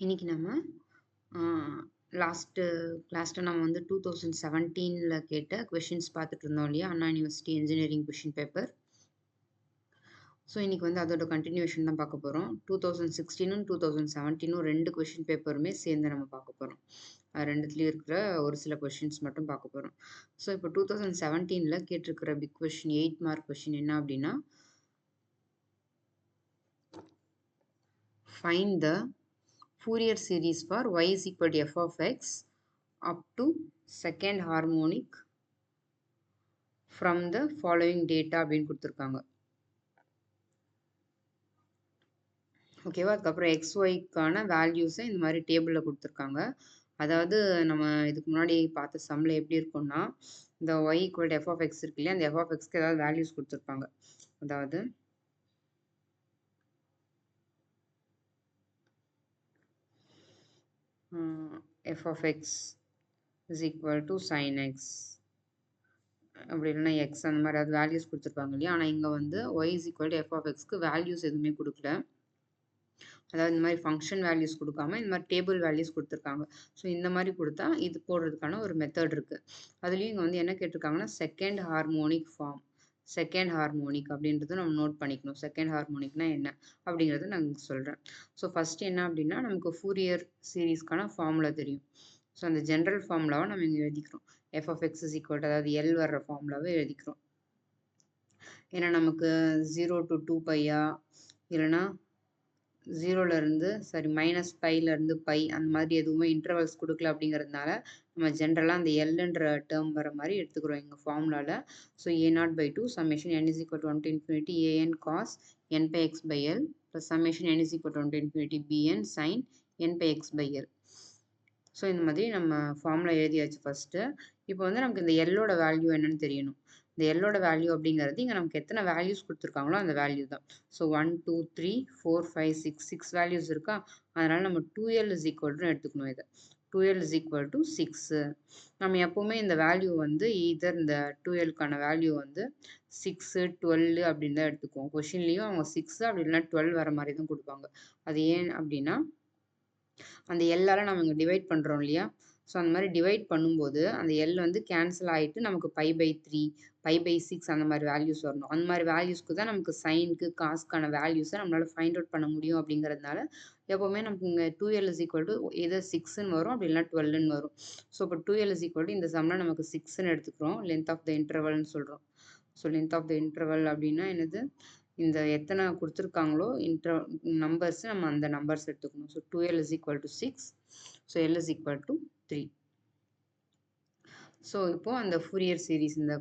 இன்னைக்கு நம்ம லாஸ்ட்டு கிளாஸில் நம்ம வந்து 2017 கேட்ட கொஷின்ஸ் பார்த்துட்டு இருந்தோம் இல்லையா, Anna university engineering question paper. So இன்னைக்கு வந்து அதோட கண்டினியூஷன் தான் பார்க்க போகிறோம். 2016 2017 ரெண்டு கொஷின் பேப்பருமே சேர்ந்து நம்ம பார்க்க போகிறோம். ரெண்டுத்துலேயும் இருக்கிற ஒரு சில கொஷின்ஸ் மட்டும் பார்க்க போகிறோம். ஸோ இப்போ 2017 கேட்டிருக்கிற பிக் கொஷின் 8 மார்க் கொஷின் என்ன அப்படின்னா, find the Fourier series for y is equal to f of x up to second harmonic from the following data அப்படின்னு கொடுத்துருக்காங்க. ஓகேவா, அதுக்கப்புறம் xyக்கான வேல்யூஸை இந்த மாதிரி டேபிளில் கொடுத்துருக்காங்க. அதாவது நம்ம இதுக்கு முன்னாடி பார்த்த சம்மில் எப்படி இருக்கும்னா, இந்த y equal to f of x இருக்கு இல்லையா, அந்த f of xக்கு ஏதாவது வேல்யூஸ் கொடுத்துருப்பாங்க. அதாவது f of x is equal to sin x அப்படி இல்லைன்னா எக்ஸ் அந்த மாதிரி அது வேல்யூஸ் கொடுத்துருப்பாங்க இல்லையா. ஆனால் இங்கே வந்து y is equal to f of எக்ஸ்க்கு வேல்யூஸ் எதுவுமே கொடுக்கல. அதாவது இந்த மாதிரி ஃபங்க்ஷன் வேல்யூஸ் கொடுக்காம இந்த மாதிரி டேபிள் வேல்யூஸ் கொடுத்துருக்காங்க. ஸோ இந்த மாதிரி கொடுத்தா இது போடுறதுக்கான ஒரு மெத்தட் இருக்குது. அதுலேயும் இங்கே வந்து என்ன கேட்டிருக்காங்கன்னா second harmonic form. Second harmonic அப்படின்றத நம்ம நோட் பண்ணிக்கணும். செகண்ட் ஹார்மோனிக்னா என்ன அப்படிங்கிறத நான் சொல்கிறேன். ஸோ ஃபஸ்ட்டு என்ன அப்படின்னா, நமக்கு ஃபூரியர் சீரீஸ்க்கான ஃபார்முலா தெரியும். ஸோ அந்த ஜென்ரல் ஃபார்முலாவை நம்ம இங்கே எழுதிக்கிறோம். f of x is equal to அதாவது L வர்ற ஃபார்முலாவை எழுதிக்கிறோம். ஏன்னா நமக்கு 0 to 2 பையா இல்லைன்னா 0லேருந்து மைனஸ் பைலேருந்து பை அந்த மாதிரி எதுவுமே இன்டர்வல்ஸ் கொடுக்கல அப்படிங்கிறதுனால நம்ம ஜென்ரலாக அந்த எல்ன்ற டேர்ம் வர மாதிரி எடுத்துக்கிறோம் எங்கள் ஃபார்முலாவில். So a0/2 summation n is equal to 1 to infinity an cos n by x by L plus summation n is equal to 1 to infinity bn sin n by x by L. So இந்த மாதிரி நம்ம formula எழுதியாச்சு first. இப்போ வந்து நமக்கு இந்த எல்லோட value என்னன்னு தெரியணும். இந்த எல்லோட வேல்யூ அப்படிங்கிறது இங்கே நமக்கு எத்தனை வேல்யூஸ் கொடுத்துருக்காங்களோ அந்த வேல்யூ தான். ஸோ 1 2 3 4 5 6 6 வேல்யூஸ் இருக்கா. அதனால் நம்ம 2l is equal to எடுத்துக்கணும். இதை 2l is equal to 6. நம்ம எப்போவுமே இந்த வேல்யூ வந்து இதர் இந்த 2lக்கான வேல்யூ வந்து 6 12 அப்படின்னு தான் எடுத்துக்குவோம். கொஷின்லேயும் அவங்க 6 அப்படி இல்லைன்னா 12 வர மாதிரி தான் கொடுப்பாங்க. அது ஏன் அப்படின்னா, அந்த எல்லால் நம்ம இங்கே டிவைட் பண்ணுறோம் இல்லையா. ஸோ அந்த மாதிரி டிவைட் பண்ணும்போது அந்த எல் வந்து கேன்சல் ஆகிட்டு நமக்கு π/3 π/6 அந்த மாதிரி வேல்யூஸ் வரணும். அந்த மாதிரி வேல்யூஸ்க்கு தான் நமக்கு சைனுக்கு காசுக்கான வேல்யூஸை நம்மளால் ஃபைண்ட் அவுட் பண்ண முடியும். அப்படிங்கிறதுனால எப்போவுமே நமக்கு இங்கே 2l is equal to எதர் 6ன்னு வரும் அப்படி இல்லைனா 12ன்னு வரும். ஸோ இப்போ 2l is equal to இந்த சம்மில் நமக்கு 6ன்னு எடுத்துக்கிறோம். லென்த் ஆஃப் த இன்டர்வல்னு சொல்கிறோம். So length of the interval அப்படின்னா என்னது, இந்த எத்தனை கொடுத்துருக்காங்களோ நம்பர்ஸ் நம்ம அந்த நம்பர்ஸ் எடுத்துக்கணும். So 2l is equal to 6. So l is equal to 3. So இப்போ அந்த ஃபூரியர் சீரீஸ் இந்த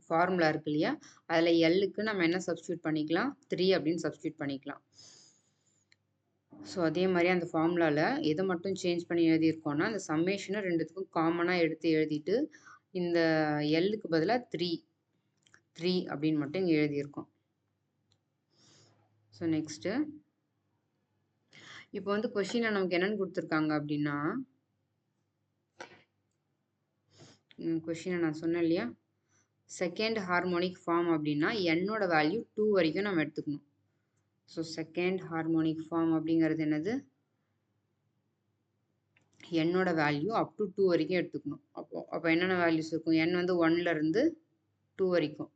ஃபார்முலா இருக்கு இல்லையா, அதில் எல்லுக்கு நம்ம என்ன சப்ஸ்டியூட் பண்ணிக்கலாம், 3 அப்படின்னு சப்ஸ்டியூட் பண்ணிக்கலாம். ஸோ அதே மாதிரி அந்த ஃபார்முலாவில் எதை மட்டும் சேஞ்ச் பண்ணி எழுதியிருக்கோன்னா, அந்த சம்மேஷனை ரெண்டுத்துக்கும் காமனாக எடுத்து எழுதிட்டு இந்த எல்லுக்கு பதிலாக 3 அப்படின்னு மட்டும் இங்கே எழுதியிருக்கோம். ஸோ நெக்ஸ்ட்டு இப்போ வந்து கொஷினில் நமக்கு என்னென்னு கொடுத்துருக்காங்க அப்படின்னா, கொஷினை நான் சொன்னேன் இல்லையா, செகண்ட் ஹார்மோனிக் ஃபார்ம் அப்படின்னா என்னோட வேல்யூ 2 வரைக்கும் நம்ம எடுத்துக்கணும். ஸோ செகண்ட் ஹார்மோனிக் ஃபார்ம் அப்படிங்கிறது என்னது, என்னோட வேல்யூ அப் டு 2 வரைக்கும் எடுத்துக்கணும். அப்போ என்னென்ன வேல்யூஸ் இருக்கும், n வந்து 1லேருந்து 2 வரைக்கும்.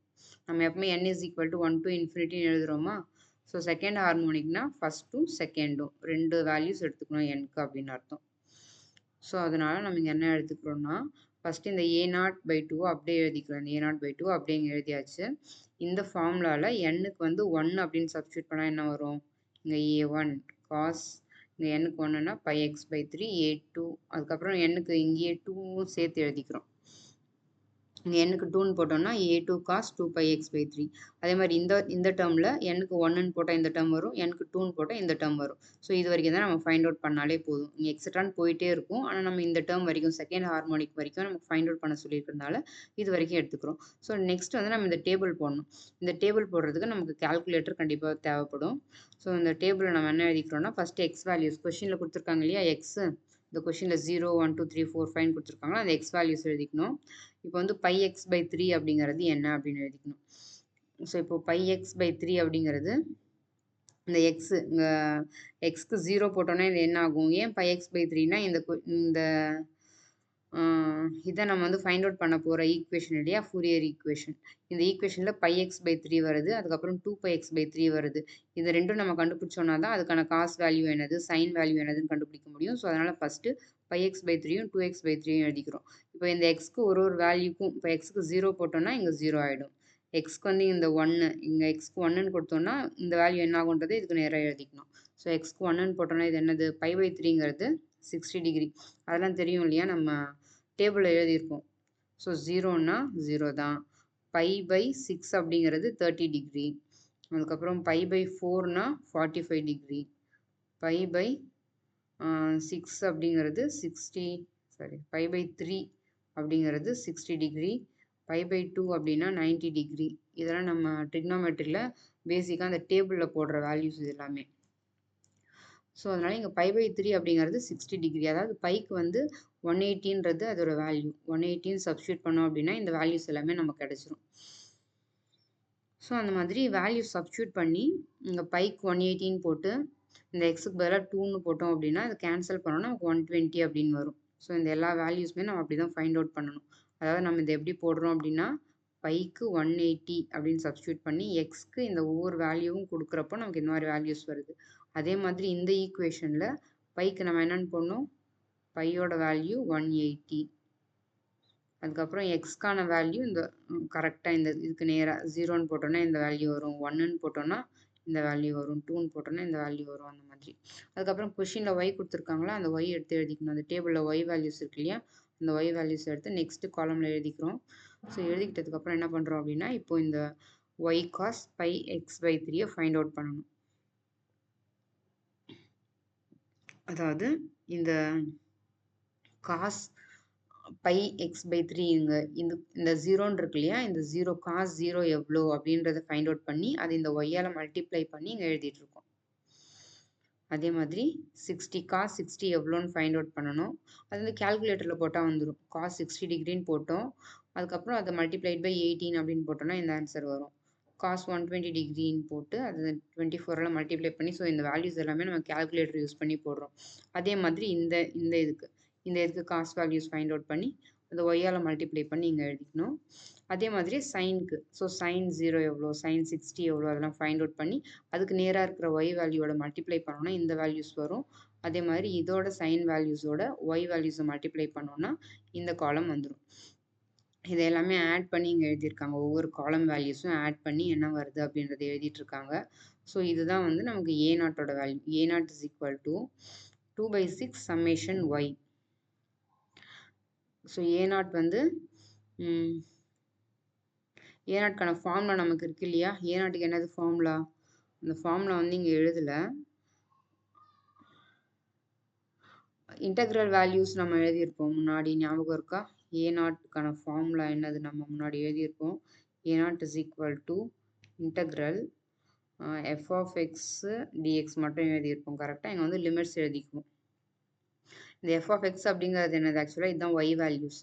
நம்ம எப்பவுமே n is equal to 1 to infinity எழுதுகிறோமா. ஸோ செகண்ட் ஹார்மோனிக்னா ஃபஸ்ட்டும் செகண்டும் ரெண்டு வேல்யூஸ் எடுத்துக்கணும் nக்கு அப்படின்னு அர்த்தம். ஸோ அதனால் நம்ம இங்கே என்ன எடுத்துக்கிறோன்னா, ஃபஸ்ட்டு இந்த a0/2 அப்படியே எழுதிக்கிறோம். இந்த a0/2 அப்படியே இங்கே எழுதியாச்சு. இந்த ஃபார்முலாவில் nக்கு வந்து 1 அப்படின்னு சப்ஸ்டியூட் பண்ணால் என்ன வரும், இங்கே a1 cos இங்கே nக்கு 1ன்னா πx/3 a2, அதுக்கப்புறம் nக்கு இங்கேயே 2வும் சேர்த்து எழுதிக்கிறோம். இங்கே nக்கு 2ன்னு போட்டோம்னா a2 cos 2πx/3. அதே மாதிரி இந்த டேர்மில் nக்கு 1ன்னு போட்டால் இந்த டேர்ம் வரும், nக்கு 2ன்னு போட்டால் இந்த டேர்ம் வரும். ஸோ இது வரைக்கும் தான் நம்ம ஃபைண்ட் அவுட் பண்ணாலே போதும். இங்கே எக்ஸட்ரான்னு போயிட்டே இருக்கும். ஆனால் நம்ம இந்த டேர்ம் வரைக்கும் செகண்ட் ஹார்மோனிக் வரைக்கும் நம்ம ஃபைண்ட் அவுட் பண்ண சொல்லியிருக்கிறதுனால இது வரைக்கும் எடுத்துக்கிறோம். ஸோ நெக்ஸ்ட் வந்து நம்ம இந்த டேபிள் போடணும். இந்த டேபிள் போடுறதுக்கு நமக்கு கால்குலேட்டர் கண்டிப்பாக தேவைப்படும். ஸோ இந்த டேபிளில் நம்ம என்ன எழுதிக்கிறோம்னா, ஃபஸ்ட்டு எக்ஸ் வேல்யூஸ் கொஷினில் கொடுத்துருக்காங்க இல்லையா, எக்ஸு இந்த கொஷினில் 0 1 2 3 4 5 கொடுத்துருக்காங்க, அந்த எக்ஸ் வேல்யூஸ் எழுதிக்கணும். இப்போ வந்து πx/3 அப்படிங்கிறது என்ன அப்படின்னு எழுதிக்கணும். ஸோ இப்போ πx/3 அப்படிங்கிறது இந்த எக்ஸு இங்கே எக்ஸ்க்கு 0 போட்டோன்னா இது என்ன ஆகும்? ஏன் πx/3னா இந்த இதை நம்ம வந்து ஃபைண்ட் அவுட் பண்ண போகிற ஈக்குவேஷன் இல்லையா, ஃபூரியர் ஈக்குவேஷன். இந்த ஈக்குவேஷனில் πx/3 வருது, அதுக்கப்புறம் 2πx/3 வருது. இது ரெண்டும் நம்ம கண்டுபிடிச்சோன்னா தான் அதுக்கான காஸ் வேல்யூ என்னது, சைன் வேல்யூ என்னதுன்னு கண்டுபிடிக்க முடியும். ஸோ அதனால் ஃபஸ்ட்டு πx/3யும் 2x/3யும் எழுதிக்கிறோம். இப்போ இந்த எக்ஸ்க்கு ஒரு வேல்யூக்கும் இப்போ எக்ஸ்க்கு 0 போட்டோன்னா இங்கே 0 ஆகிடும். எக்ஸ்க்கு வந்து இந்த 1 இங்கே எக்ஸ்க்கு 1ன்னு கொடுத்தோன்னா இந்த வேல்யூ என்ன ஆகுன்றதை இதுக்கு நேராக எழுதிக்கணும். ஸோ எக்ஸ்க்கு 1ன்னு போட்டோன்னா இது என்னது, π/3ங்கிறது 60 டிகிரி. அதெல்லாம் தெரியும் இல்லையா, நம்ம டேபிளில் எழுதியிருக்கோம். ஸோ 0ன்னா 0 தான். π/6 அப்படிங்கிறது 30 டிகிரி. அதுக்கப்புறம் π/4னா 45 டிகிரி. π/6 அப்படிங்கிறது 5/3 அப்படிங்கிறது 60 டிகிரி. 5/2 அப்படின்னா 90 டிகிரி. இதெல்லாம் நம்ம ட்ரிக்னோமெட்ரியில் பேசிக்காக அந்த டேபிளில் போடுற வேல்யூஸ் இது எல்லாமே. ஸோ அதனால் இங்கே 5/3 அப்படிங்கிறது 60 டிகிரி. அதாவது பைக்கு வந்து 180ன்றது அதோட வேல்யூ. 180 சப்ஸ்டியூட் பண்ணோம் அப்படின்னா இந்த வேல்யூஸ் எல்லாமே நமக்கு கிடச்சிரும். ஸோ அந்த மாதிரி வேல்யூ சப்ஸ்டியூட் பண்ணி இங்கே பைக்கு 180ன்னு போட்டு இந்த எக்ஸுக்கு பதிலாக 2ன்னு போட்டோம் அப்படின்னா அது கேன்சல் பண்ணோன்னா நமக்கு 120 அப்படின்னு வரும். ஸோ இந்த எல்லா வேல்யூஸுமே நம்ம அப்படி தான் ஃபைண்ட் அவுட் பண்ணணும். அதாவது நம்ம இதை எப்படி போடுறோம் அப்படின்னா பைக்கு 180 அப்படின்னு சப்ஸ்டியூட் பண்ணி எக்ஸ்க்கு இந்த ஒவ்வொரு வேல்யூவும் கொடுக்குறப்போ நமக்கு இந்த மாதிரி வேல்யூஸ் வருது. அதே மாதிரி இந்த ஈக்குவேஷனில் பைக்கு நம்ம என்னென்னு போடணும், பையோட வேல்யூ 180. அதுக்கப்புறம் எக்ஸ்க்கான வேல்யூ இந்த கரெக்டாக இந்த இதுக்கு நேராக 0ன்னு போட்டோன்னா இந்த வேல்யூ வரும், 1ன்னு போட்டோன்னா இந்த வேல்யூ வரும், 2ன்னு போட்டோன்னா இந்த வேல்யூ வரும், அந்த மாதிரி. அதுக்கப்புறம் கொஷினில் ஒய் கொடுத்துருக்காங்களா, அந்த ஒய் எடுத்து எழுதிக்கணும். அந்த டேபிளில் ஒய் வேல்யூஸ் இருக்கு இல்லையா, அந்த ஒய் வேல்யூஸ் எடுத்து நெக்ஸ்ட்டு காலமில் எழுதிக்கிறோம். ஸோ எழுதிக்கிட்டதுக்கப்புறம் என்ன பண்ணுறோம் அப்படின்னா இப்போ இந்த Y cos πx/3 find out பண்ணணும். அதாவது இந்த காஸ் πx/3 இந்த 0ன்னு இருக்கு இல்லையா, இந்த 0 காஸ் 0 எவ்வளோ அப்படின்றத ஃபைண்ட் அவுட் பண்ணி அது இந்த ஒய்யால் மல்டிப்ளை பண்ணி இங்கே எழுதிட்டு இருக்கோம். அதே மாதிரி 60 காஸ் 60 எவ்வளோன்னு ஃபைண்ட் அவுட் பண்ணணும். அது வந்து கால்குலேட்டரில் போட்டால் வந்துடும். காஸ் 60 டிகிரின்னு போட்டோம், அதுக்கப்புறம் அதை மல்டிப்ளைட் பை 18 அப்படின்னு போட்டோம்னா இந்த ஆன்சர் வரும். காஸ் 120 டிகிரின்னு போட்டு அது 24 மல்டிப்ளை பண்ணி, ஸோ இந்த வேல்யூஸ் எல்லாமே நம்ம கால்குலேட்டர் யூஸ் பண்ணி போடுறோம். அதே மாதிரி இந்த இதுக்கு காஸ் வேல்யூஸ் ஃபைண்ட் அவுட் பண்ணி அந்த ஒய்யால் மல்டிப்ளை பண்ணி இங்கே எழுதிக்கணும். அதே மாதிரி சைனுக்கு, ஸோ சைன் 0 எவ்வளோ, சைன் 60 எவ்வளோ, அதெல்லாம் ஃபைண்ட் அவுட் பண்ணி அதுக்கு நேராக இருக்கிற ஒய் வேல்யூவோட மல்டிப்ளை பண்ணோன்னா இந்த வேல்யூஸ் வரும். அதே மாதிரி இதோட சைன் வேல்யூஸோட ஒய் வேல்யூஸை மல்டிப்ளை பண்ணோன்னா இந்த காலம் வந்துடும். இதை எல்லாமே ஆட் பண்ணி இங்கே எழுதியிருக்காங்க. ஒவ்வொரு காலம் வேல்யூஸும் ஆட் பண்ணி என்ன வருது அப்படின்றத எழுதிட்டுருக்காங்க. ஸோ இதுதான் வந்து நமக்கு a0ஓட value. a0 is equal to 2/6 summation y. So a0 வந்து a0க்கான ஃபார்முலா நமக்கு இருக்கு இல்லையா, a0க்கு என்னது ஃபார்முலா, அந்த ஃபார்முலா வந்து இங்கே எழுதலை. இன்டெக்ரல் வேல்யூஸ் நம்ம எழுதியிருப்போம் முன்னாடி, ஞாபகம் இருக்கா? a0க்கான ஃபார்முலா என்னது நம்ம முன்னாடி எழுதியிருப்போம். a0 is equal to integral f of x dx மட்டும் எழுதியிருப்போம். கரெக்டாக இங்கே வந்து லிமிட்ஸ் எழுதிக்குவோம். இந்த f of x அப்படிங்கிறது என்னது, ஆக்சுவலாக இதுதான் y values.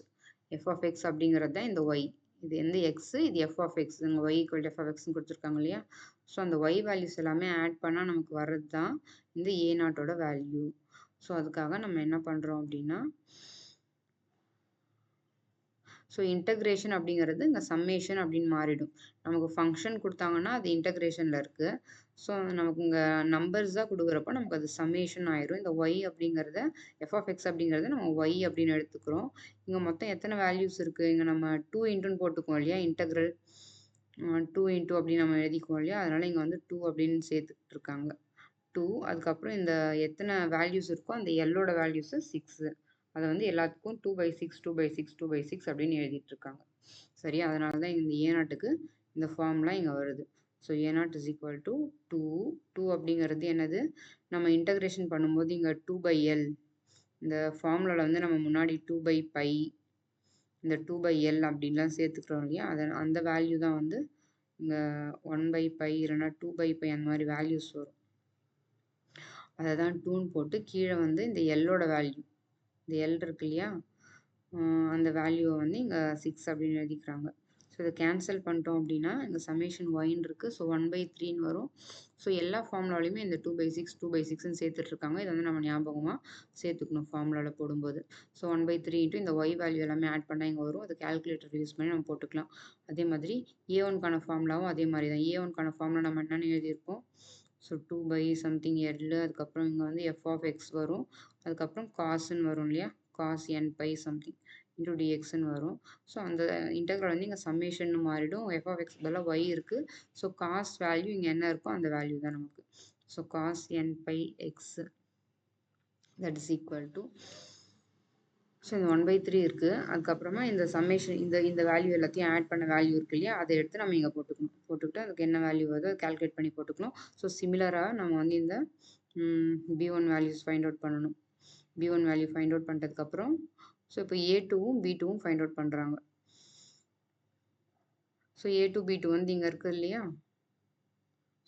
f of x அப்படிங்கிறது தான் இந்த y. இது எந்த எக்ஸு, இது f of x. இங்கே y equal to f of xன்னு கொடுத்துருக்காங்க இல்லையா. ஸோ அந்த y வேல்யூஸ் எல்லாமே ஆட் பண்ணால் நமக்கு வர்றது தான் இந்த a0ஓட வேல்யூ. ஸோ அதுக்காக நம்ம என்ன பண்ணுறோம் அப்படின்னா, ஸோ இன்டகிரேஷன் அப்படிங்கிறது இங்கே சம்மேஷன் அப்படின்னு மாறிடும். நமக்கு ஃபங்க்ஷன் கொடுத்தாங்கன்னா அது இன்டகிரேஷனில் இருக்குது. ஸோ நமக்கு இங்கே நம்பர்ஸ் தான் கொடுக்குறப்போ நமக்கு அது சம்மேஷன் ஆயிரும். இந்த ஒய் அப்படிங்கிறத எஃப் ஆஃப் எக்ஸ் அப்படிங்கிறத நம்ம ஒய் அப்படின்னு எடுத்துக்கிறோம். இங்கே மொத்தம் எத்தனை வேல்யூஸ் இருக்குது, இங்கே நம்ம 2 இன்ட்டுன்னு போட்டுக்குவோம் இல்லையா, இன்டகிரல் 2 இன்ட்டு அப்படின்னு நம்ம எழுதிக்குவோம் இல்லையா, அதனால் இங்கே வந்து 2 அப்படின்னு சேர்த்துக்கிட்டு இருக்காங்க. 2 அதுக்கப்புறம் இந்த எத்தனை வேல்யூஸ் இருக்கோ அந்த எல்லோட வேல்யூஸு 6. அதை வந்து எல்லாத்துக்கும் 2/6 2/6 2/6 அப்படின்னு எழுதிட்டு இருக்காங்க. சரி, அதனால தான் இந்த a0க்கு இந்த ஃபார்ம்லாம் இங்கே வருது. So a0 is equal to 2 அப்படிங்கிறது என்னது, நம்ம இன்டகிரேஷன் பண்ணும்போது இங்கே 2/l, இந்த ஃபார்முலாவில் வந்து நம்ம முன்னாடி 2/π இந்த 2/l அப்படின்லாம் சேர்த்துக்கிறோம் இல்லையா, அந்த வேல்யூ தான் வந்து இங்கே 1/π இல்லைன்னா 2/π அந்த மாதிரி வேல்யூஸ் வரும். அதை தான் 2ன்னு போட்டு கீழே வந்து இந்த எல்லோட வேல்யூ, இந்த எல் இருக்கு இல்லையா, அந்த வேல்யூவை வந்து இங்கே 6 அப்படின்னு எழுதிக்கிறாங்க. ஸோ இதை கேன்சல் பண்ணிட்டோம் அப்படின்னா இங்கே சமேஷன் ஒயின்னு இருக்குது. ஸோ 1/3ன்னு வரும். ஸோ எல்லா ஃபார்முலாலையுமே இந்த 2/6 2/6ன்னு சேர்த்துட்ருக்காங்க. இதை வந்து நம்ம ஞாபகமாக சேர்த்துக்கணும் ஃபார்முலாவில் போடும்போது. ஸோ 1/3 இன்ட்டு இந்த ஒய் வேல்யூ எல்லாமே ஆட் பண்ணால் இங்கே வரும். அதை கால்குலேட்டர் யூஸ் பண்ணி நம்ம போட்டுக்கலாம். அதே மாதிரி A1க்கான ஃபார்முலாவும் அதே மாதிரி தான். A1க்கான ஃபார்முலா நம்ம என்னென்னு எழுதியிருப்போம். ஸோ 2/something L, அதுக்கப்புறம் இங்கே வந்து f(x) வரும். அதுக்கப்புறம் காஸ்ன்னு வரும் இல்லையா, காஸ் n/π சம்திங் இன்டூ dxன்னு வரும். ஸோ அந்த இன்டெக்ரல் வந்து இங்கே சம்மேஷன்னு மாறிடும். f(x) பதிலாக y இருக்குது. ஸோ காஸ் வேல்யூ இங்கே என்ன இருக்கோ அந்த வேல்யூ தான் நமக்கு. So cos n/x that is equal to, so இந்த 1/3 இருக்குது. அதுக்கப்புறமா இந்த சம்மேஷன் இந்த வேல்யூ எல்லாத்தையும் ஆட் பண்ண வேல்யூ இருக்கு இல்லையா, அதை எடுத்து நம்ம இங்கே போட்டுக்கணும். போட்டுக்கிட்டு அதுக்கு என்ன வேல்யூ வருதோ அதை கால்குலேட் பண்ணி போட்டுக்கணும். ஸோ சிமிலராக நம்ம வந்து இந்த B1 வேல்யூஸ் ஃபைண்ட் அவுட் பண்ணணும். B1 வேல்யூ ஃபைண்ட் அவுட் பண்ணுறதுக்கப்புறம் ஸோ இப்போ A2வும் B2வும் ஃபைண்ட் அவுட் பண்ணுறாங்க. ஸோ A2 B2 வந்து இங்கே இருக்குது இல்லையா.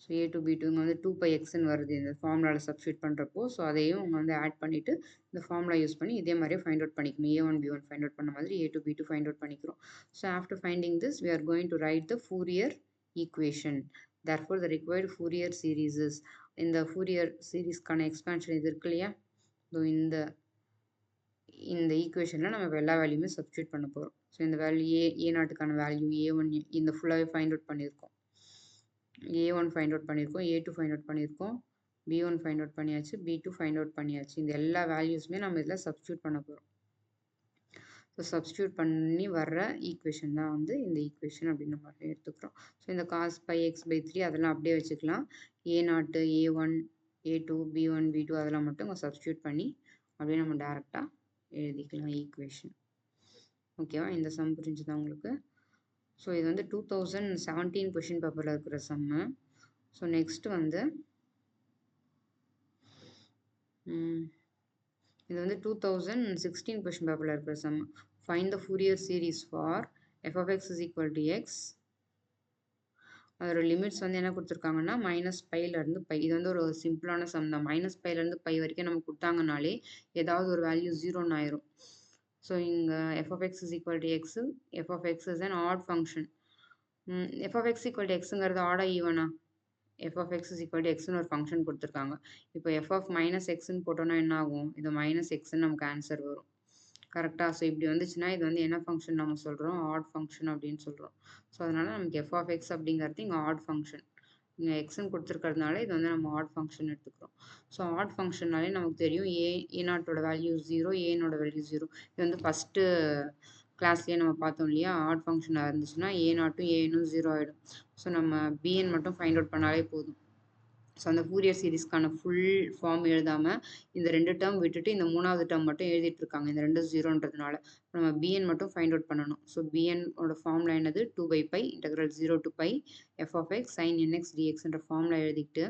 ஸோ A2 B2 இங்கே வந்து 2πxன்னு வருது இந்த ஃபார்முலாவில் சப்ஸ்டியூட் பண்ணுறப்போ. ஸோ அதையும் அவங்க வந்து ஆட் பண்ணிவிட்டு இந்த ஃபார்முலா யூஸ் பண்ணி இதே மாதிரியே ஃபைண்ட் அவுட் பண்ணிக்கணும். A1 B1 ஃபைண்ட் அவுட் பண்ண மாதிரி A2 B2 ஃபைண்ட் அவுட் பண்ணிக்கிறோம். So after finding this we are going to write the Fourier equation. Therefore the required Fourier series is, இந்த Fourier சீரீஸ்க்கான எக்ஸ்பான்ஷன் இது இருக்கு இல்லையா, இந்த ஈக்குவேஷனில் நம்ம எல்லா வேல்யூமே சப்ஸ்டியூட் பண்ண போகிறோம். ஸோ இந்த வேல்யூ A0க்கான வேல்யூ A1 இந்த ஃபுல்லாகவே ஃபைண்ட் அவுட் பண்ணியிருக்கோம். A1 ஃபைண்ட் அவுட் பண்ணியிருக்கோம், A2 ஃபைண்ட் அவுட் பண்ணியிருக்கோம், B1 ஃபைண்ட் அவுட் பண்ணியாச்சு, B2 ஃபைண்ட் அவுட் பண்ணியாச்சு. இந்த எல்லா வேல்யூஸுமே நம்ம இதில் சப்ஸ்டியூட் பண்ண போகிறோம். ஸோ சப்ஸ்டியூட் பண்ணி வர்ற ஈக்குவேஷன் தான் வந்து இந்த ஈக்குவேஷன் அப்படின்னு நம்ம எடுத்துக்கிறோம். ஸோ இந்த cos πx/3 அதெல்லாம் அப்படியே வச்சுக்கலாம். A0, A1, A2, B1, B2 அதெல்லாம் மட்டும் இங்கே சப்ஸ்டியூட் பண்ணி அப்படியே நம்ம டேரெக்டாக எழுதிக்கலாம் ஈக்குவேஷன். ஓகேவா, இந்த சம் புரிஞ்சுதான் உங்களுக்கு. ஸோ இது வந்து 2017 கொஷின் பேப்பரில் இருக்கிற சம்மு. ஸோ நெக்ஸ்ட் வந்து இது வந்து 2016 கொஷின் பேப்பரில் இருக்கிற sum. Find the Fourier series for f(x) is equal to x. அதோட லிமிட்ஸ் வந்து என்ன கொடுத்துருக்காங்கன்னா -πலேருந்து π. இது வந்து ஒரு சிம்பிளான சம் தான். -πலேருந்து π வரைக்கும் நம்ம கொடுத்தாங்கனாலே ஏதாவது ஒரு வேல்யூ 0ன்னு ஆயிரும். ஸோ இங்கே f(x) is equal to x, f(x) is an odd function. f(x) equal to xங்கிறது ஆடா ஈவனா? f(x) is equal to xன்னு ஒரு ஃபங்க்ஷன் கொடுத்துருக்காங்க. இப்போ f(-x)ன்னு போட்டோன்னா என்ன ஆகும், இது -xன்னு நமக்கு ஆன்சர் வரும். கரெக்டாக? ஸோ இப்படி வந்துச்சுன்னா இது வந்து என்ன ஃபங்க்ஷன் நம்ம சொல்கிறோம், ஆட் ஃபங்க்ஷன் அப்படின்னு சொல்கிறோம். ஸோ அதனால் நமக்கு f(x) அப்படிங்கிறது இங்கே ஆட் ஃபங்க்ஷன். இங்கே எக்ஸ்ன்னு கொடுத்துருக்கிறதுனால இது வந்து நம்ம ஆட் ஃபங்க்ஷன் எடுத்துக்கிறோம். ஸோ ஆட் ஃபங்க்ஷன்னாலே நமக்கு தெரியும் A0ஓட வேல்யூ 0, A1ஓட வேல்யூ 0. இது வந்து ஃபஸ்ட்டு கிளாஸ்லேயே நம்ம பார்த்தோம் இல்லையா, ஆட் ஃபங்க்ஷனாக இருந்துச்சுன்னா A0ம் A1ம் 0 ஆகிடும். ஸோ நம்ம BN மட்டும் ஃபைண்ட் அவுட் பண்ணாலே போதும். ஸோ அந்த ஃபூரியர் சீரீஸ்க்கான ஃபுல் ஃபார்ம் எழுதாமல் இந்த 2 டேர்ம் விட்டுட்டு இந்த 3வது டேர்ம் மட்டும் எழுதிட்டு இருக்காங்க, இந்த 2 0ன்றதுனால. நம்ம BN மட்டும் ஃபைண்ட் அவுட் பண்ணணும். ஸோ BN-ஓட ஃபார்முலா என்னது, 2/π integral 0 to π f(x) sin nx dxன்ற ஃபார்முலா எழுதிக்கிட்டு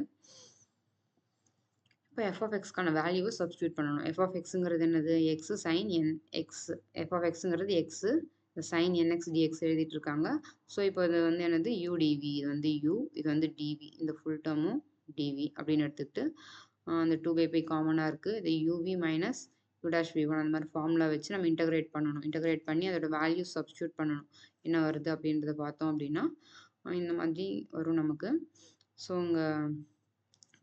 இப்போ f(x)க்கான வேல்யூவை சப்ஸ்டியூட் பண்ணணும். f(x)ங்கிறது என்னது, x sin nx. f(x)ங்கிறது x, sin nx dx எழுதிட்டு இருக்காங்க. ஸோ இப்போ இது வந்து என்னது udv, இது வந்து u, இது வந்து dv, இந்த ஃபுல் டேர்மும் dv அப்படின்னு எடுத்துக்கிட்டு அந்த 2/π காமனாக இருக்குது. இது uv மைனஸ் u'(v1) அந்த மாதிரி ஃபார்முலா வச்சு நம்ம இன்டகிரேட் பண்ணணும். இன்டகிரேட் பண்ணி அதோட வேல்யூ சப்ஸ்டியூட் பண்ணணும். என்ன வருது அப்படின்றத பார்த்தோம் அப்படின்னா இந்த மாதிரி வரும் நமக்கு. ஸோ இங்கே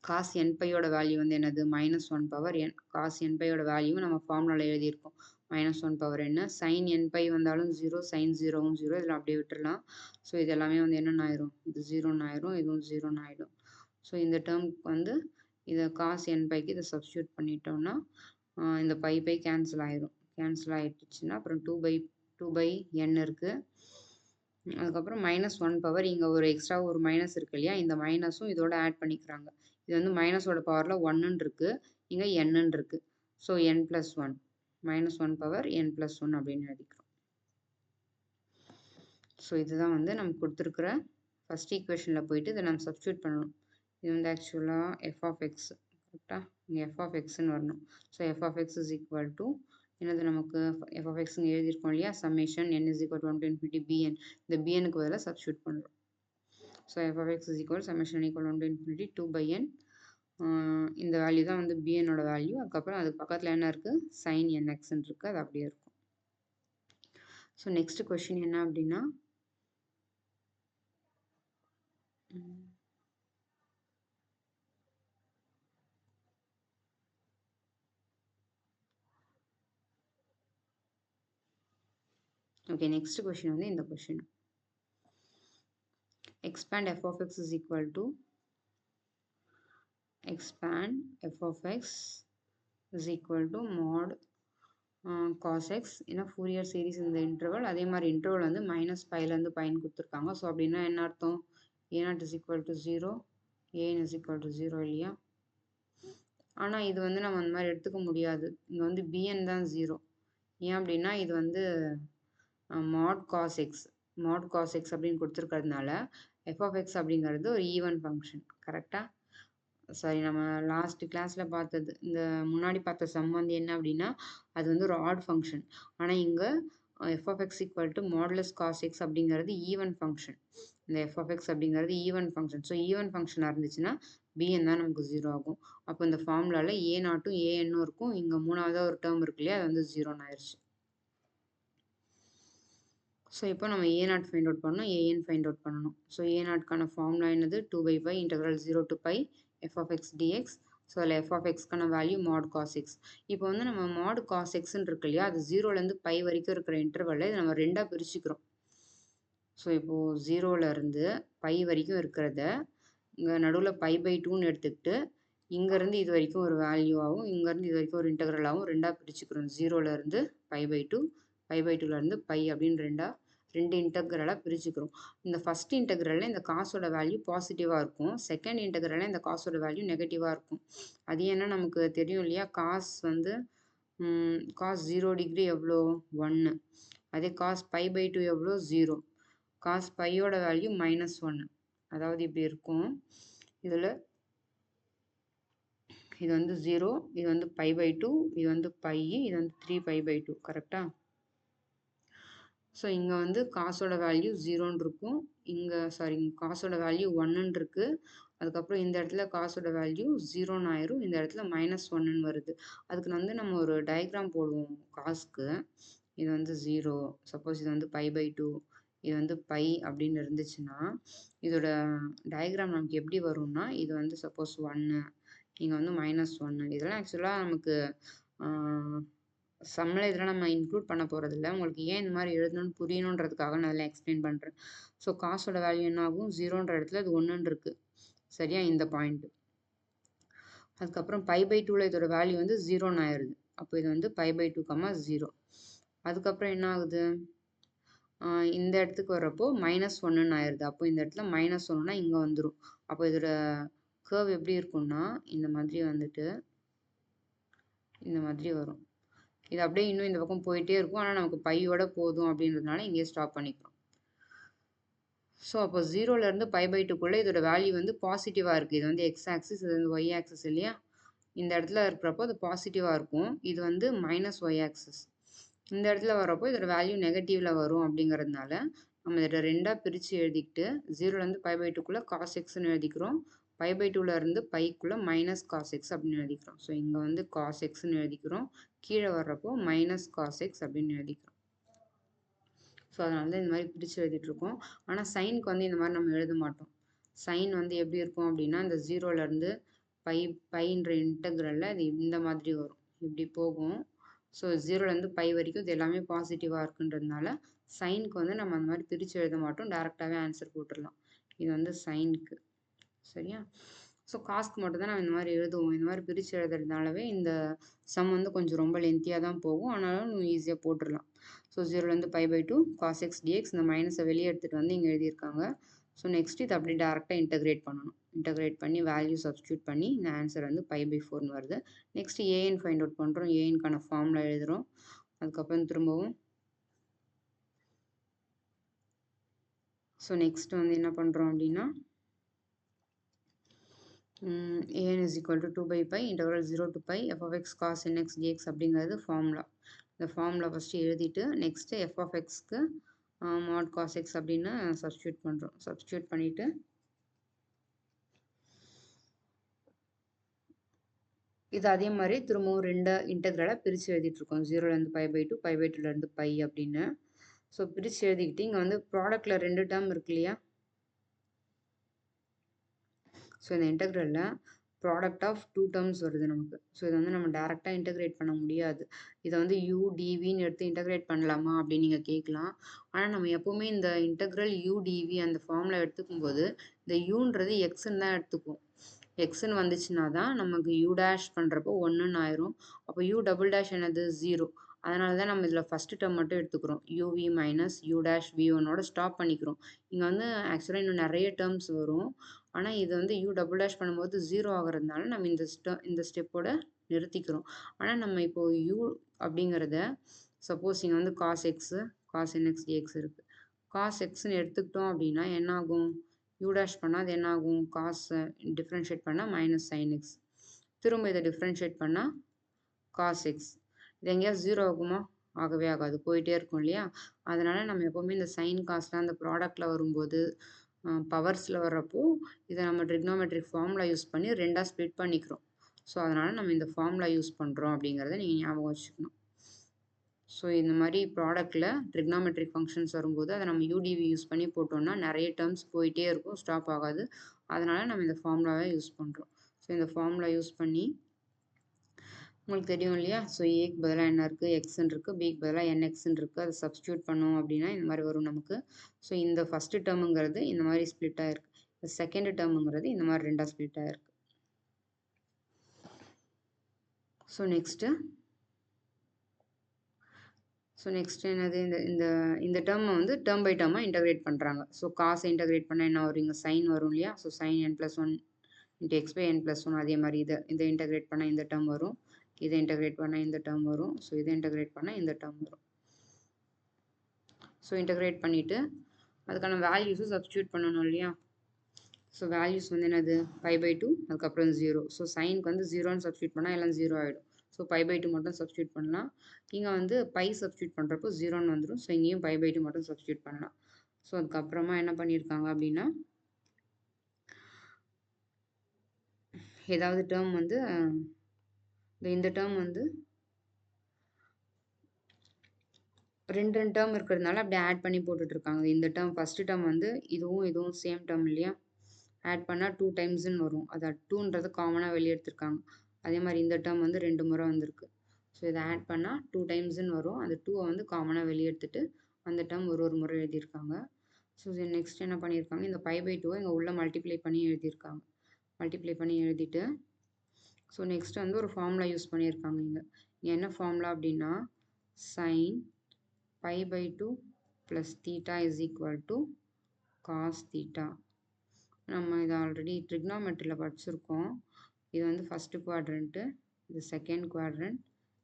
cos nπயோட வேல்யூ வந்து என்னது, -1/n. cos nπயோட வேல்யூ நம்ம ஃபார்முலாவில் எழுதியிருக்கோம், -1/n. sin nπ வந்தாலும் 0, sin 0வும் 0. இதில் அப்படியே விட்டுடலாம். ஸோ இது எல்லாமே வந்து என்னென்ன ஆயிரும், இது 0ன்னு ஆயிரும், இதுவும் 0ன்னு ஆயிடும். ஸோ இந்த டேர்முக்கு வந்து இதை cos nπக்கு இதை சப்ஸ்டியூட் பண்ணிட்டோம்னா இந்த π கேன்சல் ஆயிரும். கேன்சல் ஆகிடுச்சுன்னா அப்புறம் 2/n இருக்குது. அதுக்கப்புறம் -1 இங்கே ஒரு எக்ஸ்ட்ரா ஒரு மைனஸ் இருக்கு இல்லையா, இந்த மைனஸும் இதோட ஆட் பண்ணிக்கிறாங்க. இது வந்து மைனஸோட பவரில் 1ன்னு இருக்குது, இங்கே nன்னு இருக்குது. ஸோ n+1, -1/n+1 அப்படின்னு எழுதிக்கிறோம். ஸோ இதுதான் வந்து நமக்கு கொடுத்துருக்குற ஃபஸ்ட் ஈக்குவேஷனில் போயிட்டு இதை நம்ம சப்ஸ்டியூட் பண்ணணும். இது வந்து ஆக்சுவலாக f(x) கரெக்டாக இங்கே f(x)ன்னு வரணும். So f(x) is equal to என்னது, நமக்கு f(x) இங்கே எழுதியிருக்கோம் இல்லையா, summation n is equal to 1 to infinity bn. இந்த bnக்கு பதிலாக சப்ஸ்டியூட் பண்ணுறோம். So f(x) is equal summation equal 1 to infinity 2/n. இந்த வேல்யூ தான் வந்து bnோட வேல்யூ. அதுக்கப்புறம் அதுக்கு பக்கத்தில் என்ன இருக்குது, sin nxன்னு இருக்குது, அது அப்படியே இருக்கும். ஸோ நெக்ஸ்ட் கொஷின் என்ன அப்படின்னா ஓகே, நெக்ஸ்ட் கொஸ்டின் வந்து இந்த question. expand f of x is equal to expand f of x is equal to mod cos x in a Fourier series in the interval. அதே மாதிரி interval வந்து -πலேருந்து பைன்னு கொடுத்துருக்காங்க. So அப்படின்னா என்ன அர்த்தம்? a0 is equal to 0, an is equal to 0 இல்லையா? ஆனால் இது வந்து நம்ம அந்த மாதிரி எடுத்துக்க முடியாது. இங்கே வந்து bn தான் 0. ஏன் அப்படின்னா இது வந்து mod cos x அப்படின்னு கொடுத்துருக்கிறதுனால f of x அப்படிங்கிறது ஒரு ஈவன் ஃபங்க்ஷன். கரெக்டாக? சாரி, நம்ம லாஸ்ட் கிளாஸில் பார்த்தது, இந்த முன்னாடி பார்த்த சம் வந்து என்ன அப்படின்னா அது வந்து ஒரு ஆட் ஃபங்க்ஷன். ஆனால் இங்கே f of x equal to modulus cos x அப்படிங்கிறது ஈவன் ஃபங்க்ஷன். இந்த f of x அப்படிங்கிறது ஈவன் ஃபங்க்ஷன். ஸோ ஈவன் ஃபங்க்ஷனாக இருந்துச்சுன்னா bn தான் நமக்கு 0 ஆகும். அப்போ இந்த ஃபார்முலாவில் a0ம் anனும் இருக்கும். இங்கே மூணாவதாக ஒரு டேர்ம் இருக்கு இல்லையா, அது வந்து 0ன்னு ஆயிடுச்சு. ஸோ இப்போ நம்ம a0 ஃபைண்ட் அவுட் பண்ணணும், an ஃபைண்ட் அவுட் பண்ணணும். ஸோ a0க்கான ஃபார்முலா என்னது? 2/π integral 0 to π f of x dx. So அதில் f of xக்கான வேல்யூ mod cos x. இப்போ வந்து நம்ம mod cos xன்னு இருக்கு இல்லையா, அது 0லேருந்து π வரைக்கும் இருக்கிற இன்டர்வலில் இதை நம்ம ரெண்டாக பிரிச்சுக்கிறோம். ஸோ இப்போது 0லேருந்து π வரைக்கும் இருக்கிறத இங்கே நடுவில் π/2ன்னு எடுத்துக்கிட்டு இங்கேருந்து இது வரைக்கும் ஒரு வேல்யூவாகவும் இங்கேருந்து இது வரைக்கும் ஒரு இன்டெக்ரலாகவும் ரெண்டாக பிரிச்சுக்கிறோம். 0லேருந்து π/2, π/2லேருந்து π அப்படின்னு ரெண்டு இன்டெக்ரலாக பிரிச்சுக்கிறோம். இந்த ஃபஸ்ட் இன்டெக்ரலில் இந்த காசோட வேல்யூ பாசிட்டிவாக இருக்கும், செகண்ட் இன்டெக்ரலில் இந்த காசோட வேல்யூ நெகட்டிவாக இருக்கும். அது ஏன்னா நமக்கு தெரியும் இல்லையா, காஸ் வந்து காஸ் 0 டிகிரி எவ்வளோ? 1. அதே காஸ் π/2 எவ்வளோ? 0. காஸ் பையோட வேல்யூ -1. அதாவது இப்படி இருக்கும். இதில் இது வந்து 0, இது வந்து π/2, இது வந்து π, இது வந்து 3π/2. கரெக்டா? ஸோ இங்கே வந்து காசோட வேல்யூ 0ன்னு இருக்கும், இங்கே சாரி காசோட வேல்யூ 1ன்னு இருக்குது. அதுக்கப்புறம் இந்த இடத்துல காசோட வேல்யூ 0ன்னு ஆயிரும், இந்த இடத்துல -1ன்னு வருது. அதுக்கு வந்து நம்ம ஒரு டயக்ராம் போடுவோம் காஸ்க்கு. இது வந்து 0, சப்போஸ் இது வந்து π/2, இது வந்து π அப்படின்னு இருந்துச்சுன்னா இதோட டயக்ராம் நமக்கு எப்படி வரும்னா, இது வந்து சப்போஸ் 1, இங்கே வந்து -1. இதெல்லாம் ஆக்சுவலாக நமக்கு சம்மில் இதெல்லாம் நம்ம இன்க்ளூட் பண்ண போகிறதில்ல. உங்களுக்கு ஏன் இந்த மாதிரி எழுதணும்னு புரியணுன்றதுக்காக நான் அதில் எக்ஸ்பிளைன் பண்ணுறேன். ஸோ காசோட வேல்யூ என்ன ஆகும்? 0ன்ற இடத்துல இது 1ன்னு இருக்குது. சரியா? இந்த பாயிண்ட். அதுக்கப்புறம் π/2ல இதோட வேல்யூ வந்து 0ன்னு ஆயிடுது. அப்போ இது வந்து π/2, 0. அதுக்கப்புறம் என்ன ஆகுது? இந்த இடத்துக்கு வர்றப்போ -1ன்னு ஆயிடுது. அப்போ இந்த இடத்துல -1னா இங்கே வந்துடும். அப்போ இதோட கர்வ் எப்படி இருக்கும்னா இந்த மாதிரி வந்துட்டு இந்த மாதிரி வரும். இது அப்படியே இன்னும் இந்த பக்கம் போயிட்டே இருக்கும். ஆனால் நமக்கு பையோட போதும் அப்படின்றதுனால இங்கேயே ஸ்டாப் பண்ணிக்கிறோம். ஸோ அப்போ 0லேருந்து π/2க்குள்ளே இதோட வேல்யூ வந்து பாசிட்டிவாக இருக்குது. இது வந்து எக்ஸ் ஆக்சிஸ், இது வந்து ஒய் ஆக்சிஸ் இல்லையா? இந்த இடத்துல இருக்கிறப்போ அது பாசிட்டிவாக இருக்கும். இது வந்து -y ஆக்சிஸ். இந்த இடத்துல வரப்போ இதோட வேல்யூ நெகட்டிவில் வரும். அப்படிங்கிறதுனால நம்ம இதை ரெண்டாக பிரித்து எழுதிக்கிட்டு 0லேருந்து π/2க்குள்ளே காஸ் எக்ஸ்ன்னு எழுதிக்கிறோம், π/2லேருந்து பைக்குள்ளே -cos x அப்படின்னு எழுதிக்கிறோம். ஸோ இங்கே வந்து காஸ் எக்ஸ்ன்னு எழுதிக்கிறோம், கீழே வர்றப்போ -cos x அப்படின்னு எழுதிக்கிறோம். ஸோ அதனால தான் இந்த மாதிரி பிரித்து எழுதிட்டுருக்கோம். ஆனால் சைனுக்கு வந்து இந்த மாதிரி நம்ம எழுத மாட்டோம். சைன் வந்து எப்படி இருக்கும் அப்படின்னா, இந்த 0லேருந்து பைன்ற இன்டெக்ரலில் இது இந்த மாதிரி வரும், இப்படி போகும். ஸோ 0லேருந்து π வரைக்கும் இது எல்லாமே பாசிட்டிவாக இருக்குன்றதுனால சைனுக்கு வந்து நம்ம அந்த மாதிரி பிரித்து எழுத மாட்டோம், டேரெக்டாகவே ஆன்சர் போட்டுடலாம். இது வந்து சைனுக்கு. சரியா? ஸோ காஸ்க்கு மட்டும் தான் நம்ம இந்த மாதிரி எழுதுவோம். இந்த மாதிரி பிரித்து எழுதுறதுனாலவே இந்த சம் வந்து கொஞ்சம் ரொம்ப லென்த்தியாக தான் போகும், ஆனாலும் ஈஸியாக போட்டுடலாம். ஸோ 0லேருந்து π/2 cos x dx, இந்த மைனஸை வெளியே எடுத்துகிட்டு வந்து இங்கே எழுதியிருக்காங்க. ஸோ நெக்ஸ்ட் இது அப்படி டேரெக்டாக இன்டெகிரேட் பண்ணணும். இன்டெகிரேட் பண்ணி வேல்யூ சப்ஸ்டியூட் பண்ணி இந்த ஆன்சர் வந்து π/4ன்னு வருது. நெக்ஸ்ட் ஏஎன் ஃபைண்ட் அவுட் பண்ணுறோம், ஏஎன்கான ஃபார்முலா எழுதுகிறோம். அதுக்கப்புறம் திரும்பவும் ஸோ நெக்ஸ்ட் வந்து என்ன பண்ணுறோம் அப்படின்னா, an is equal to 2/π integral 0 to π f of x cos nx dx அப்படிங்கிறது ஃபார்முலா. இந்த ஃபார்முலா ஃபஸ்ட்டு எழுதிட்டு next f of xக்கு mod cos x அப்படின்னு சப்ஸ்டியூட் பண்ணுறோம். சப்ஸ்டியூட் பண்ணிவிட்டு இது அதே மாதிரி திரும்பவும் ரெண்டு இன்டெக்ரலாக பிரித்து எழுதிட்டுருக்கோம். 0லேருந்து π/2, π/2லேருந்து π அப்படின்னு. ஸோ பிரித்து எழுதிக்கிட்டு இங்கே வந்து ப்ராடக்டில் ரெண்டு டேர்ம் இருக்கு இல்லையா, ஸோ இந்த இன்டெக்ரலில் ப்ராடக்ட் ஆஃப் டூ டேர்ம்ஸ் வருது நமக்கு. ஸோ இதை வந்து நம்ம டேரெக்டாக இன்டெகிரேட் பண்ண முடியாது. இதை வந்து யூ டிவின்னு எடுத்து இன்டெகிரேட் பண்ணலாமா அப்படின்னு நீங்கள் கேட்கலாம். ஆனால் நம்ம எப்போவுமே இந்த இன்டெக்ரல் யூ டிவி அந்த ஃபார்மில் எடுத்துக்கும் போது இந்த யூன்றது எக்ஸ்ன்னு தான் எடுத்துக்கும். எக்ஸ்ன்னு வந்துச்சுன்னா தான் நமக்கு யூ டேஷ் பண்ணுறப்போ 1ன்னு ஆயிரும். அப்போ யூ டபுள் டேஷ் என்னது 0. அதனால தான் நம்ம இதில் ஃபஸ்ட்டு டேர்ம் மட்டும் எடுத்துக்கிறோம். யூவி மைனஸ் யூ டேஷ் வி1ஓட ஸ்டாப் பண்ணிக்கிறோம். இங்கே வந்து ஆக்சுவலாக இன்னும் நிறைய டேர்ம்ஸ் வரும். ஆனால் இது வந்து யூ டபுள் டேஷ் பண்ணும்போது 0 ஆகிறதுனால நம்ம இந்த ஸ்டெப்போட நிறுத்திக்கிறோம். ஆனால் நம்ம இப்போது யூ அப்படிங்கிறத சப்போஸ் இங்கே வந்து cos x cos n x d x இருக்குது. காஸ் எக்ஸ்ன்னு எடுத்துக்கிட்டோம் அப்படின்னா என்ன ஆகும்? யூ டேஷ் பண்ணால் அது என்ன ஆகும்? காசை டிஃப்ரென்ஷியேட் பண்ணால் மைனஸ் சைன் எக்ஸ். திரும்ப இதை டிஃப்ரென்ஷியேட் பண்ணால் காஸ் எக்ஸ். இது எங்கேயாவது 0 ஆகுமா? ஆகவே ஆகாது, போயிட்டே இருக்கும் இல்லையா? அதனால் நம்ம எப்போவுமே இந்த சைன் காஸ்ட்லாம் அந்த ப்ராடக்டில் வரும்போது பவர்ஸில் வர்றப்போ இதை நம்ம ட்ரிக்னோமெட்ரிக் ஃபார்முலா யூஸ் பண்ணி ரெண்டாக ஸ்ப்ளிட் பண்ணிக்கிறோம். ஸோ அதனால் நம்ம இந்த ஃபார்முலா யூஸ் பண்ணுறோம் அப்படிங்கிறத நீங்கள் ஞாபகம் வச்சுக்கணும். ஸோ இந்த மாதிரி ப்ராடக்டில் ட்ரிக்னாமெட்ரிக் ஃபங்க்ஷன்ஸ் வரும்போது அதை நம்ம யூடிவி யூஸ் பண்ணி போட்டோம்னா நிறைய டேர்ம்ஸ் போயிட்டே இருக்கும், ஸ்டாப் ஆகாது. அதனால் நம்ம இந்த ஃபார்முலாவை யூஸ் பண்ணுறோம். ஸோ இந்த ஃபார்முலா யூஸ் பண்ணி உங்களுக்கு தெரியும் இல்லையா? ஸோ ஏக்கு பதிலாக என்ன இருக்குது? எக்ஸ்ன்னு இருக்குது. பிக்கு பதிலாக என்எக்ஸ்ன்னு இருக்குது. அதை சப்ஸ்டியூட் பண்ணோம் அப்படின்னா இந்த மாதிரி வரும் நமக்கு. ஸோ இந்த ஃபஸ்ட்டு டேர்முங்கிறது இந்த மாதிரி ஸ்ப்ளிட் ஆகிருக்கு. இந்த செகண்ட் டேர்முங்கிறது இந்த மாதிரி ரெண்டாக ஸ்ப்ளிட் ஆகிருக்கு. ஸோ நெக்ஸ்ட்டு என்னது? இந்த டேர்மை வந்து டேர்ம் பை டேர்மாக இன்டகிரேட் பண்ணுறாங்க. ஸோ காசை இன்டகிரேட் பண்ணால் என்ன வரும்? இங்கே சைன் வரும் இல்லையா? So sine n+1 into x by n+1. அதே மாதிரி இதை இன்டகிரேட் பண்ணால் இந்த டேர்ம் வரும். இதை இன்டகிரேட் பண்ணால் இந்த டேர்ம் வரும். ஸோ இதை இன்டகிரேட் பண்ணால் இந்த டேர்ம் வரும். ஸோ இன்டகிரேட் பண்ணிவிட்டு அதுக்கான வேல்யூஸும் சப்ஸ்டியூட் பண்ணணும் இல்லையா? ஸோ வேல்யூஸ் வந்து என்னது? π/2 அதுக்கப்புறம் 0. ஸோ சைனுக்கு வந்து 0ன்னு சப்ஸ்டியூட் பண்ணால் எல்லாம் 0 ஆகிடும். ஸோ π/2 மட்டும் சப்ஸ்டியூட் பண்ணலாம். இங்கே வந்து பை சப்ஸ்டியூட் பண்ணுறப்போ 0ன்னு வந்துடும். ஸோ இங்கேயும் π/2 மட்டும் சப்ஸ்டியூட் பண்ணலாம். ஸோ அதுக்கப்புறமா என்ன பண்ணியிருக்காங்க அப்படின்னா ஏதாவது டேர்ம் வந்து இந்த டேர்ம் வந்து ரெண்டு டேர்ம் இருக்கிறதுனால அப்படியே ஆட் பண்ணி போட்டுட்ருக்காங்க. இந்த டேர்ம் ஃபஸ்ட்டு டேர்ம் வந்து இதுவும் சேம் டேர்ம் இல்லையா? ஆட் பண்ணால் 2 டைம்ஸ்ன்னு வரும். அதை 2ன்றது காமனாக வெளியே எடுத்திருக்காங்க. அதே மாதிரி இந்த டேர்ம் வந்து 2 முறை வந்திருக்கு. ஸோ இதை ஆட் பண்ணால் 2 டைம்ஸ்ன்னு வரும். அந்த 2வை வந்து காமனாக வெளியே எடுத்துட்டு அந்த டேர்ம் ஒரு முறை எழுதியிருக்காங்க. ஸோ நெக்ஸ்ட் என்ன பண்ணியிருக்காங்க? இந்த π/2 இங்கே உள்ள மல்டிப்ளை பண்ணி எழுதியிருக்காங்க. மல்டிப்ளை பண்ணி எழுதிட்டு ஸோ நெக்ஸ்ட் வந்து ஒரு ஃபார்முலா யூஸ் பண்ணியிருக்காங்க. இங்கே என்ன ஃபார்முலா அப்படின்னா sin π/2 plus theta is equal to cos theta. நம்ம இதை ஆல்ரெடி ட்ரிக்னாமெட்ரியில் படிச்சிருக்கோம். இது வந்து ஃபஸ்ட்டு குவாட்ரண்ட்டு, இது செகண்ட் குவாட்ரண்ட்,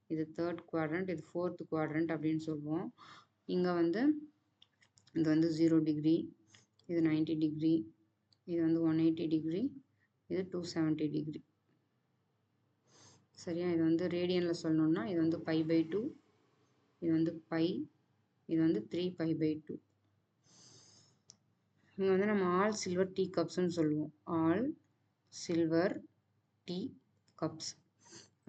இது தேர்ட் குவாட்ரண்ட், இது ஃபோர்த் குவாட்ரண்ட் அப்படின்னு சொல்லுவோம். இங்கே வந்து இது வந்து 0 டிகிரி, இது 90 டிகிரி, இது வந்து 180 டிகிரி, இது 270 டிகிரி. சரியா? இது வந்து ரேடியனில் சொல்லணும்னா இது வந்து π/2, இது வந்து பை, இது வந்து 3π/2. இங்கே வந்து நம்ம ஆல் சில்வர் டீ கப்ஸ்ன்னு சொல்லுவோம். All silver tea cups.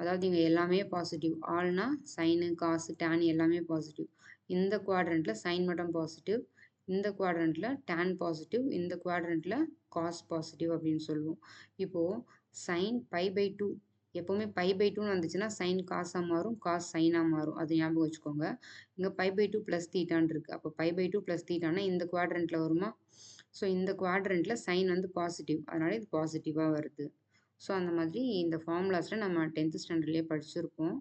அதாவது இங்கே எல்லாமே பாசிட்டிவ். ஆல்னா சைனு காசு டேன் எல்லாமே பாசிட்டிவ். இந்த குவாட்ரண்ட்டில் சைன் மட்டும் பாசிட்டிவ், இந்த குவாட்ரண்ட்டில் டேன் பாசிட்டிவ், இந்த குவாட்ரண்ட்டில் காஸ் பாசிட்டிவ் அப்படின்னு சொல்லுவோம். இப்போது சைன் π/2 எப்போவுமே π/2ன்னு வந்துச்சுன்னா சைன் காசாக மாறும், காஸ் சைனாக மாறும். அது ஞாபகம் வச்சுக்கோங்க. இங்கே π/2 ப்ளஸ் தீட்டான்னு இருக்குது. அப்போ π/2 ப்ளஸ் தீட்டானா இந்த குவாட்ரண்ட்டில் வருமா? ஸோ இந்த குவாட்ரண்ட்டில் சைன் வந்து பாசிட்டிவ், அதனால் இது பாசிட்டிவாக வருது. ஸோ அந்த மாதிரி இந்த ஃபார்முலாஸில் நம்ம 10th ஸ்டாண்டர்ட்லேயே படிச்சிருப்போம்.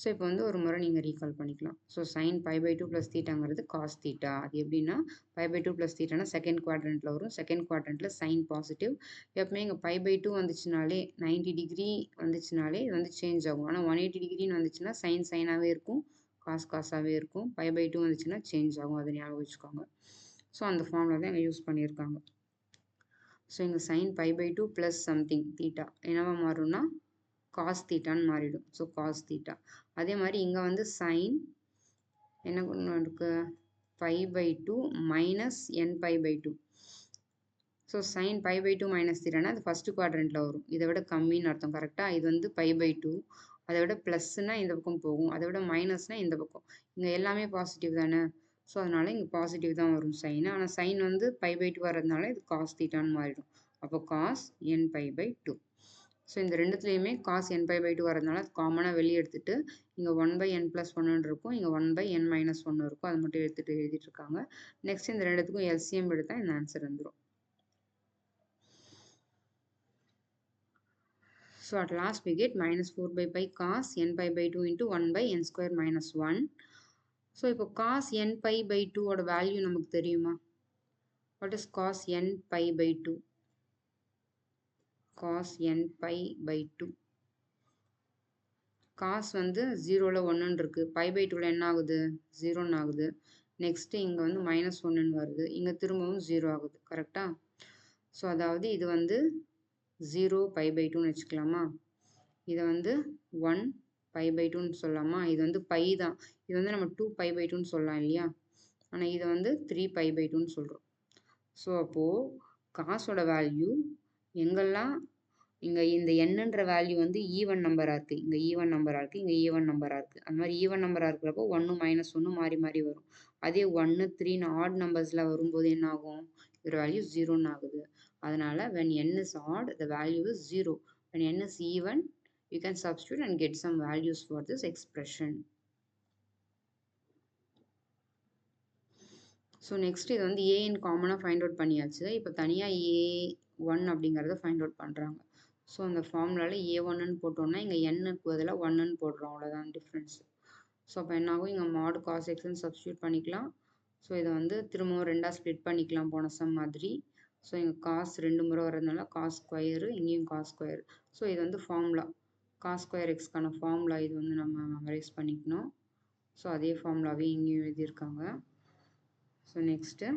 ஸோ இப்போ வந்து ஒரு முறை நீங்கள் ரீகால் பண்ணிக்கலாம். ஸோ சைன் π/2 ப்ளஸ் தீட்டாங்கிறது காஸ் தீட்டா. அது எப்படின்னா π/2 ப்ளஸ் தீட்டானா செகண்ட் குவாட்ரண்ட்டில் வரும். செகண்ட் குவாட்ரண்ட்டில் சைன் பாசிட்டிவ். எப்பவுமே இங்கே π/2 வந்துச்சுனாலே 90 டிகிரி வந்துச்சுனாலே இது வந்து சேஞ்ச் ஆகும். ஆனால் 180 டிகிரின்னு வந்துச்சுன்னா சைன் சைனாகவே இருக்கும், காஸ் காசாகவே இருக்கும். π/2 வந்துச்சுன்னா சேஞ்ச் ஆகும். அதை ஞாபகம் வச்சுக்கோங்க. ஸோ அந்த ஃபார்முலா தான் இங்கே யூஸ் பண்ணியிருக்காங்க. ஸோ இங்கே சைன் π/2 ப்ளஸ் சம்திங் தீட்டா என்னவா மாறும்னா காஸ் தீட்டான்னு மாறிடும். So cos theta. அதே மாதிரி இங்கே வந்து சைன் என்ன இருக்கு? π/2 minus nπ/2. So sine π/2 minus தீட்டானா அது ஃபஸ்ட்டு குவாட்ரண்ட்டில் வரும். இதை விட கம்மின்னு அர்த்தம். கரெக்டாக? இது வந்து π/2, அதை விட ப்ளஸ்னால் இந்த பக்கம் போகும், அதை விட மைனஸ்னால் இந்த பக்கம். இங்கே எல்லாமே பாசிட்டிவ் தானே? ஸோ அதனால் இங்கே பாசிட்டிவ் தான் வரும் சைனு. ஆனால் சைன் வந்து π/2 வர்றதுனால இது காஸ் தீட்டான்னு மாறிடும். அப்போ cos n pi by 2. So இந்த ரெண்டுத்துலேயுமே cos n pi by 2 வரதுனால காமனாக வெளியே எடுத்துட்டு இங்கே 1/n+1 இருக்கும், இங்கே 1/n-1 இருக்கும். அது மட்டும் எடுத்துகிட்டு எழுதிட்டு இருக்காங்க. நெக்ஸ்ட் இந்த ரெண்டுத்துக்கும் எல்சிஎம் எடுத்தால் இந்த ஆன்சர் வந்துடும். So at last we get minus 4/pi cos n pi by 2 into 1/n² minus 1. So இப்போ cos n pi by 2 ஓட வேல்யூ நமக்கு தெரியுமா? What is cos n pi by 2? Cos n pi by 2. Cos வந்து 0ல 1 இருக்கு. pi by 2ல என்ன ஆகுது? 0 ஆகுது. Next இங்கே வந்து -1 வருது. இங்கே திரும்பவும் 0 ஆகுது. கரெக்டா? ஸோ அதாவது இது வந்து 0 pi by 2ன்னு வச்சுக்கலாமா? இதை வந்து 1 pi by 2ன்னு சொல்லலாமா? இது வந்து பை தான். இது வந்து நம்ம 2 pi by 2ன்னு சொல்லலாம் இல்லையா? ஆனால் இதை வந்து 3 pi by 2ன்னு சொல்கிறோம். ஸோ அப்போது காசோட வேல்யூ எங்கெல்லாம் இங்கே இந்த எண்ணுன்ற வேல்யூ வந்து ஈவன் நம்பராக இருக்குது, இங்கே ஈவன் நம்பராக இருக்குது, இங்கே ஈவன் நம்பராக இருக்குது. அந்த மாதிரி ஈவன் நம்பராக இருக்கிறப்போ 1 -1 மாறி மாறி வரும். அதே 1 3 ஆட் நம்பர்ஸில் வரும்போது என்ன ஆகும்? இதோட வேல்யூ 0ன்னு ஆகுது. அதனால் when n is odd the value is 0. when n is even you can substitute and get some values for this expression. So next இது வந்து ஏஎன் காமனாக ஃபைண்ட் அவுட் பண்ணியாச்சு. இப்போ தனியாக A1 அப்படிங்கிறத ஃபைண்ட் அவுட் பண்ணுறாங்க. ஸோ அந்த ஃபார்முலாவில் A1ன்னு போட்டோம்னா இங்கே எண்ணுக்கு பதிலாக 1ன்னு போடுறோம், அவ்வளோதான் டிஃப்ரென்ஸ். ஸோ அப்போ என்னாகும்? இங்கே mod cos xன்னு சப்ஸ்டியூட் பண்ணிக்கலாம். ஸோ இதை வந்து திரும்பவும் ரெண்டாக ஸ்ப்ளிட் பண்ணிக்கலாம் போன சம் மாதிரி. ஸோ இங்கே காஸ் 2 முறை வரதுனால காஸ் ஸ்கொயரு, இங்கேயும் காஸ் ஸ்கொயர். ஸோ இது வந்து ஃபார்முலா காஸ் ஸ்கொயர் எக்ஸ்க்கான ஃபார்முலா. இது வந்து நம்ம மெமரைஸ் பண்ணிக்கணும். ஸோ அதே ஃபார்முலாவே இங்கேயும் எழுதியிருக்காங்க. ஸோ நெக்ஸ்ட்டு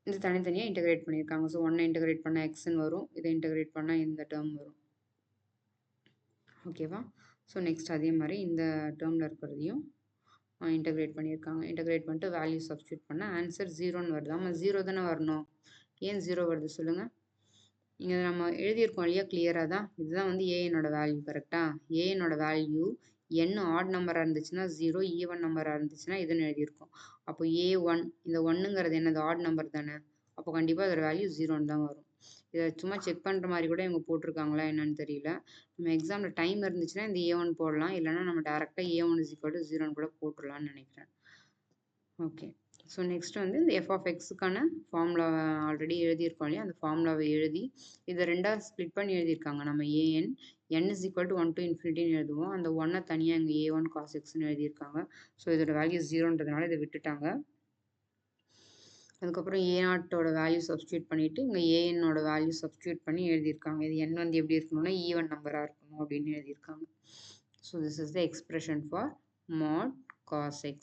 இது தனித்தனியாக இன்டகிரேட் பண்ணியிருக்காங்க. ஸோ 1 இன்டகிரேட் பண்ணால் எக்ஸ்ன்னு வரும், இதை இன்டகிரேட் பண்ணால் இந்த டேர்ம் வரும். ஓகேவா? ஸோ நெக்ஸ்ட் அதே மாதிரி இந்த டேர்மில் இருக்கிறதையும் இன்டகிரேட் பண்ணியிருக்காங்க. இன்டகிரேட் பண்ணிட்டு வேல்யூ சப்ஸ்டியூட் பண்ணால் ஆன்சர் 0ன்னு வருது. ஆமாம் 0 தானே வரணும். ஏன் 0 வருது சொல்லுங்கள்? இங்கே நம்ம எழுதியிருக்கோம் இல்லையா கிளியராக தான். இதுதான் வந்து ஏஎனோட வேல்யூ. கரெக்டாக? ஏஎனோட வேல்யூ n ஆட் நம்பராக இருந்துச்சுன்னா 0, ஈவன் நம்பராக இருந்துச்சுன்னா இதுன்னு எழுதியிருக்கோம். அப்போ A1 இந்த 1ங்கிறது என்னது? ஆட் நம்பர் தானே. அப்போ கண்டிப்பாக அதோட வேல்யூ 0ன்னு தான் வரும். இதை சும்மா செக் பண்ணுற மாதிரி கூட இவங்க போட்டிருக்காங்களா என்னன்னு தெரியல. நம்ம எக்ஸாமில் டைம் இருந்துச்சுன்னா இந்த A1 போடலாம், இல்லைனா நம்ம டேரெக்டாக A1 = 0ன்னு கூட போட்டுடலான்னு நினைக்கிறேன். ஓகே. ஸோ நெக்ஸ்ட் வந்து இந்த f(x)க்கான ஃபார்முலா ஆல்ரெடி எழுதியிருக்கோம் இல்லையா? அந்த ஃபார்முலாவை எழுதி இதை ரெண்டாக ஸ்ப்ளிட் பண்ணி எழுதியிருக்காங்க. நம்ம an n = 1 to ∞ எழுதுவோம். அந்த 1 தனியாக இங்கே A1 cos xன்னு எழுதியிருக்காங்க. ஸோ இதோட வேல்யூ 0ன்றதுனால இதை விட்டுட்டாங்க. அதுக்கப்புறம் A0ஓட வேல்யூ சப்ஸ்டியூட் பண்ணிவிட்டு இங்கே ANஓட வேல்யூ சப்ஸ்டியூட் பண்ணி எழுதியிருக்காங்க. இது n வந்து எப்படி இருக்கணும்னா ஈவன் நம்பராக இருக்கணும் அப்படின்னு எழுதியிருக்காங்க. So this is the expression for mod cos x.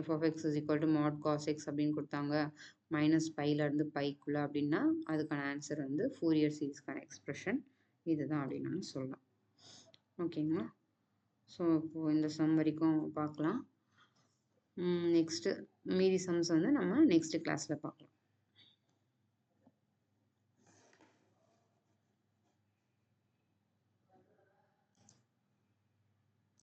f(x) = mod cos x அப்படின்னு கொடுத்தாங்க. -π πக்குள்ளே அப்படின்னா அதுக்கான ஆன்சர் வந்து ஃபோரியர் சீரிஸ்க்கான எக்ஸ்பிரஷன் இதுதான் அப்படின்னு நம்ம சொல்லலாம். ஓகேங்களா? ஸோ இப்போது இந்த சம் வரைக்கும் பார்க்கலாம். நெக்ஸ்ட்டு மீதி சம்ஸ் வந்து நம்ம நெக்ஸ்ட் கிளாஸில் பார்க்கலாம்.